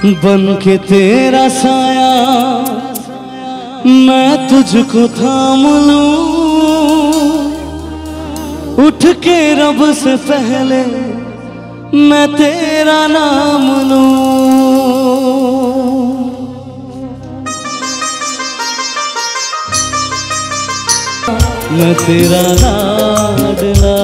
बन के तेरा साया मैं तुझको थाम लूं, उठ के रब से पहले मैं तेरा नाम लूं। मैं तेरा लाडला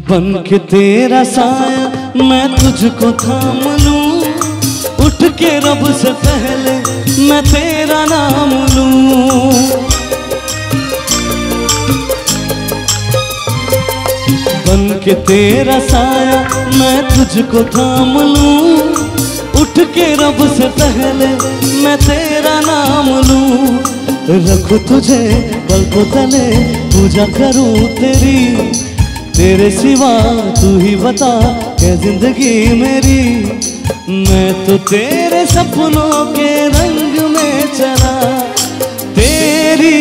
बन के तेरा साया मैं तुझको थाम लूं, उठ के रब से पहले मैं तेरा नाम लूं। बन के तेरा साया मैं तुझको थाम लूं, उठ के रब से पहले मैं तेरा नाम लूं। रखूं तुझे पलकों तले, पूजा करूं तेरी, तेरे सिवा तू ही बता क्या जिंदगी मेरी। मैं तो तेरे सपनों के रंग में चला, तेरी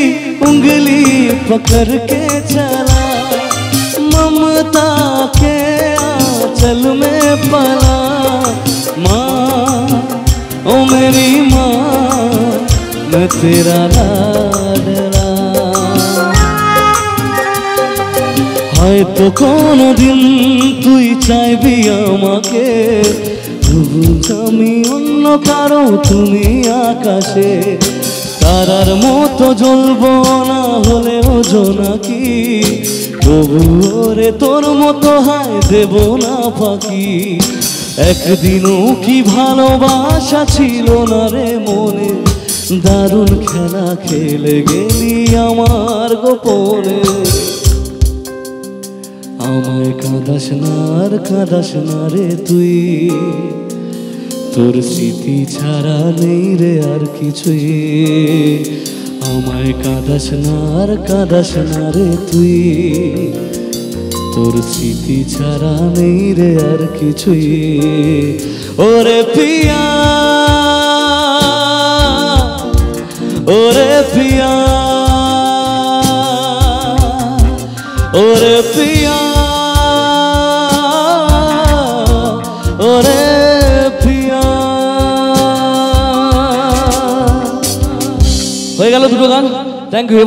उंगली पकड़ के चला, ममता के आंचल में पला। माँ ओ मेरी माँ, मैं तेरा लाडला। হয়তো কোনদিন তুই চাইবি আমাকে, তবু আমি অন্য কারো তুমি আকাশে। তারার মতো জ্বলবো না হলেও জোনাকি, তবু ওরে তোর মতো হায় দেব না ফাঁকি। একদিনও কি ভালোবাসা ছিল না রে মনে, দারুণ খেলা খেলে গেলি আমার গোপনে। আমায় কাঁদাস না আর কাঁদাস না রে তুই, তোর স্মৃতি ছাড়া নেই রে আর কিছুই। আমায় কাঁদাস না আর কাঁদাস না রে তুই, তোর স্মৃতি ছাড়া নেই রে আর কিছুই। ওরে পিয়া ওরে পিয়া ওরে পিয়া ওরে পিয়া। হয়ে গেল দুটো গান। Thank you.